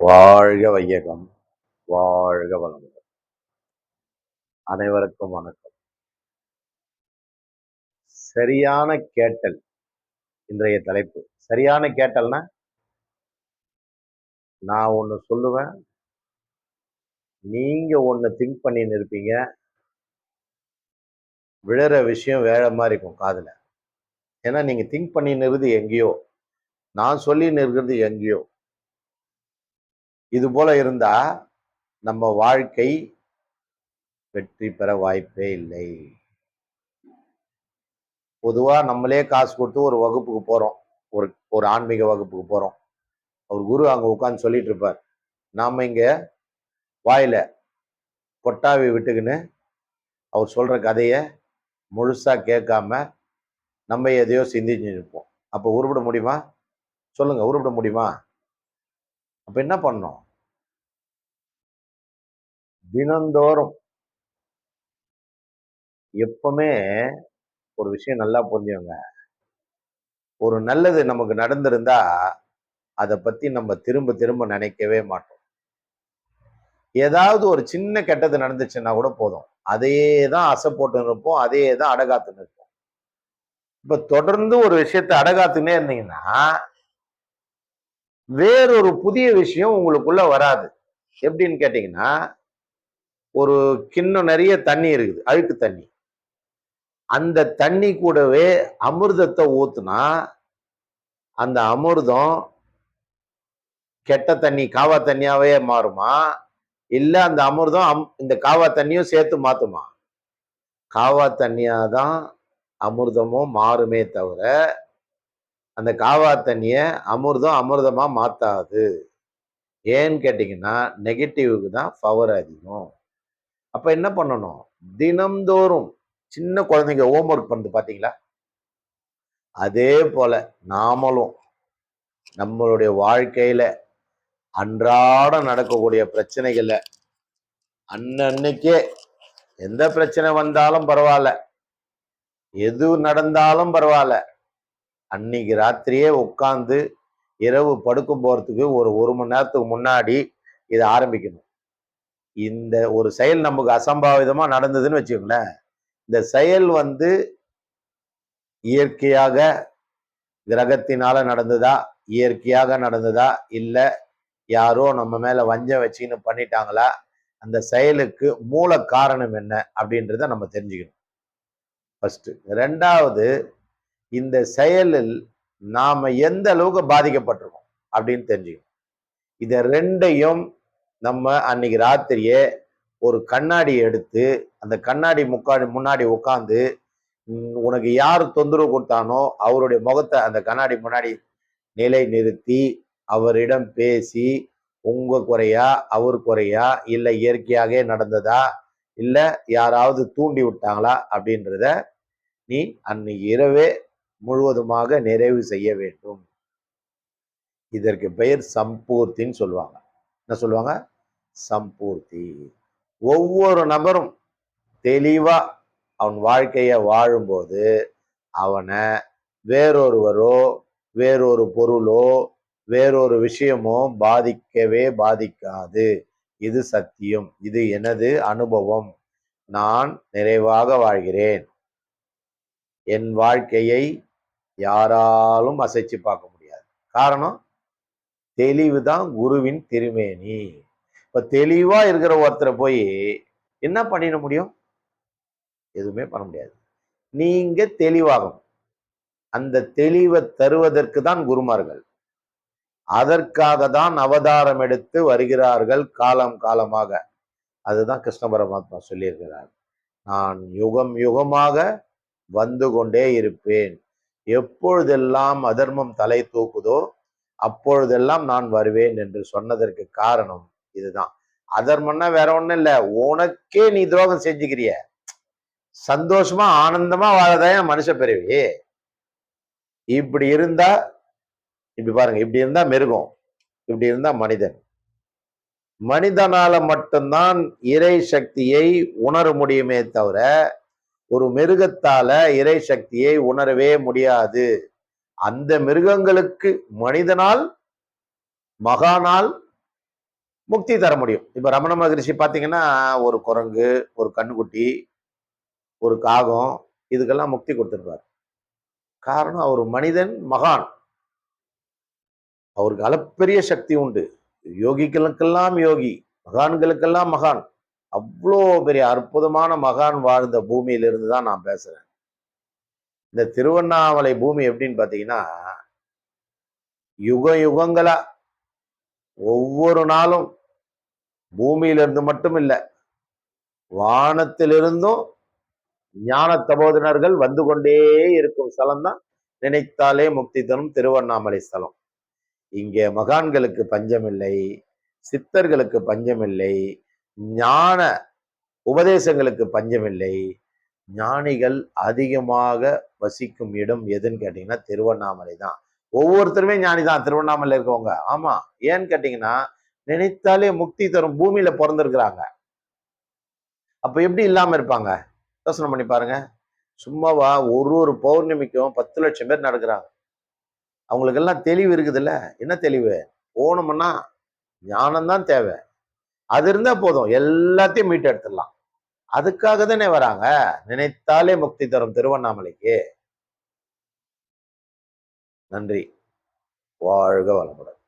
வாழ்க வையகம், வாழ்க வளமுடன். அனைவருக்கும் வணக்கம். சரியான கேட்டல் இன்றைய தலைப்பு. சரியான கேட்டல்னா, நான் ஒண்ணு சொல்லுவேன், நீங்க ஒண்ணு திங்க் பண்ணின்னு இருப்பீங்க. விழற விஷயம் வேற மாரி இருக்கும் காதுல. ஏன்னா நீங்க திங்க் பண்ணின்னு இருக்கிறது எங்கேயோ, நான் சொல்லின்னு இருக்கிறது எங்கேயோ. இது போல இருந்தா நம்ம வாழ்க்கை வெற்றி பெற வாய்ப்பே இல்லை. பொதுவா நம்மளே காசு கொடுத்து ஒரு வகுப்புக்கு போறோம். ஒரு ஒரு ஆன்மீக வகுப்புக்கு போறோம். அவர் குரு அங்க உட்கார்ந்து சொல்லிட்டு இருப்பார். நாம இங்க வாயில கொட்டாவி விட்டுக்கின்னு அவர் சொல்ற கதைய முழுசா கேட்காம நம்ம எதையோ சிந்திச்சு இருப்போம். அப்ப உருப்பிட முடியுமா? சொல்லுங்க, உருப்பிட முடியுமா? அப்ப என்ன பண்ணணும்? தினந்தோறும் எப்பவுமே ஒரு விஷயம் நல்லா புரிஞ்சுங்க. ஒரு நல்லது நமக்கு நடந்திருந்தா அதை பத்தி நம்ம திரும்ப திரும்ப நினைக்கவே மாட்டோம். ஏதாவது ஒரு சின்ன கெட்டது நடந்துச்சுன்னா கூட போதும், அதையே தான் அசை போட்டு இருப்போம், அதையே தான் அடகாத்து நிற்போம். இப்ப தொடர்ந்து ஒரு விஷயத்தை அடகாத்துனே இருந்தீங்கன்னா வேறொரு புதிய விஷயம் உங்களுக்குள்ள வராது. எப்படின்னு கேட்டீங்கன்னா, ஒரு கிண்ணம் நிறைய தண்ணி இருக்குது, அழுக்கு தண்ணி. அந்த தண்ணி கூடவே அமிர்தத்தை ஊத்துனா அந்த அமிர்தம் கெட்ட தண்ணி காவா தண்ணியாவே மாறுமா, இல்ல அந்த அமிர்தம் இந்த காவா தண்ணியும் சேர்த்து மாத்துமா? காவா தண்ணியா தான் அமிர்தமும் மாறுமே தவிர அந்த காவா தண்ணிய அமிர்தம் அமிர்தமா மாத்தாது. ஏன்னு கேட்டீங்கன்னா, நெகட்டிவ்க்கு தான் பவர் அதிகம். அப்ப என்ன பண்ணணும்? தினம்தோறும் சின்ன குழந்தைங்க ஹோம்ஒர்க் பண்ணுது பாத்தீங்களா? அதே போல நாமளும் நம்மளுடைய வாழ்க்கையில அன்றாட நடக்கக்கூடிய பிரச்சனைகள்ல அன்னன்னைக்கே எந்த பிரச்சனை வந்தாலும் பரவாயில்ல, எது நடந்தாலும் பரவாயில்ல, அன்னைக்கு ராத்திரியே உட்கார்ந்து இரவு படுக்கும் போறதுக்கு ஒரு மணி நேரத்துக்கு முன்னாடி இதை ஆரம்பிக்கணும். இந்த ஒரு செயல் நமக்கு அசம்பாவிதமா நடந்ததுன்னு வச்சுக்கோங்களேன், இந்த செயல் இயற்கையாக கிரகத்தினால நடந்ததா, இயற்கையாக நடந்ததா, இல்ல யாரோ நம்ம மேல வஞ்சம் வச்சுன்னு பண்ணிட்டாங்களா, அந்த செயலுக்கு மூல காரணம் என்ன அப்படின்றத நம்ம தெரிஞ்சுக்கணும் ஃபர்ஸ்ட். ரெண்டாவது, இந்த செயலில் நாம எந்த அளவுக்கு பாதிக்கப்பட்டிருக்கோம் அப்படின்னு தெரிஞ்சுக்கணும். இத ரெண்டையும் நம்ம அன்னைக்கு ராத்திரியே ஒரு கண்ணாடி எடுத்து அந்த கண்ணாடி முன்னாடி உட்காந்து உனக்கு யார் தொந்தரவு கொடுத்தானோ அவருடைய முகத்தை அந்த கண்ணாடி முன்னாடி நிலை நிறுத்தி அவரிடம் பேசி, உங்க குறையா அவர் குறையா, இல்ல இயற்கையாகவே நடந்ததா, இல்ல யாராவது தூண்டி விட்டாங்களா அப்படின்றத நீ அன்னைக்கு இரவே முழுவதுமாக நிறைவு செய்ய வேண்டும். இதற்கு பெயர் சம்பூர்த்தின்னு சொல்லுவாங்க. என்ன சொல்லுவாங்க? சம்பூர்த்தி. ஒவ்வொரு நபரும் தெளிவா அவன் வாழ்க்கைய வாழும்போது அவனை வேறொருவரோ வேறொரு பொருளோ வேறொரு விஷயமோ பாதிக்கவே பாதிக்காது. இது சத்தியம், இது எனது அனுபவம். நான் நிறைவாக வாழ்கிறேன். என் வாழ்க்கையை யாராலும் அசைச்சு பார்க்க முடியாது. காரணம், தெளிவுதான் குருவின் திருமேனி. இப்ப தெளிவா இருக்கிற ஒருத்தரை போய் என்ன பண்ணிட முடியும்? எதுவுமே பண்ண முடியாது. நீங்க தெளிவாகும். அந்த தெளிவை தருவதற்கு தான் குருமார்கள். அதற்காக தான் அவதாரம் எடுத்து வருகிறார்கள் காலம் காலமாக. அதுதான் கிருஷ்ண பரமாத்மா சொல்லியிருக்கிறார். நான் யுகம் யுகமாக வந்து கொண்டே இருப்பேன். எப்பொழுதெல்லாம் அதர்மம் தலை தூக்குதோ அப்பொழுதெல்லாம் நான் வருவேன் என்று சொன்னதற்கு காரணம் இதுதான். அதர்மம்னா வேற ஒண்ணும் இல்ல, உனக்கே நீ துரோகம் செஞ்சுக்கிறிய, சந்தோஷமா ஆனந்தமா வாழதான் மனுஷ பிறவி. இப்படி இருந்தா, இப்படி பாருங்க, இப்படி இருந்தா மிருகம், இப்படி இருந்தா மனிதன். மனிதனால மட்டும்தான் இறை சக்தியை உணர முடியுமே தவிர ஒரு மிருகத்தால இறை சக்தியை உணரவே முடியாது. அந்த மிருகங்களுக்கு மனிதனால் மகானால் முக்தி தர முடியும். இப்ப ரமண மகரிஷி பாத்தீங்கன்னா, ஒரு குரங்கு, ஒரு கண்ணுக்குட்டி, ஒரு காகம் இதுக்கெல்லாம் முக்தி கொடுத்திருப்பார். காரணம் அவர் மனிதன் மகான். அவருக்கு அளப்பெரிய சக்தி உண்டு. யோகிகளுக்கெல்லாம் யோகி, மகான்களுக்கெல்லாம் மகான். அவ்வளோ பெரிய அற்புதமான மகான் வாழ்ந்த பூமியிலிருந்து தான் நான் பேசுறேன். இந்த திருவண்ணாமலை பூமி எப்படின்னு பாத்தீங்கன்னா, யுக யுகங்களா ஒவ்வொரு நாளும் பூமியிலிருந்து மட்டும் இல்ல, வானத்திலிருந்தும் ஞான தபோதனர்கள் வந்து கொண்டே இருக்கும் ஸ்தலம் தான் நினைத்தாலே முக்தி தரும் திருவண்ணாமலை ஸ்தலம். இங்கே மகான்களுக்கு பஞ்சமில்லை, சித்தர்களுக்கு பஞ்சமில்லை, ஞான உபதேசங்களுக்கு பஞ்சமில்லை. ஞானிகள் அதிகமாக வசிக்கும் இடம் எதுன்னு கேட்டீங்கன்னா திருவண்ணாமலை தான். ஒவ்வொருத்தருமே ஞானி தான் திருவண்ணாமலை இருக்கவங்க. ஆமா, ஏன்னு கேட்டீங்கன்னா நினைத்தாலே முக்தி தரும் பூமியில பிறந்திருக்கிறாங்க. அப்ப எப்படி இல்லாம இருப்பாங்க? யோசனை பண்ணி பாருங்க. சும்மாவா ஒரு ஒரு பௌர்ணமிக்கும் 10 லட்சம் பேர் நடக்கிறாங்க. அவங்களுக்கு எல்லாம் தெளிவு இருக்குதுல்ல. என்ன தெளிவு? போனோம்னா ஞானம் தான் தேவை. அது இருந்தா போதும், எல்லாத்தையும் மீட்டு எடுத்துடலாம். அதுக்காக தானே வராங்க. நினைத்தாலே முக்தி தரும் திருவண்ணாமலைக்கு. நன்றி. வாழ்க வளமுடன்.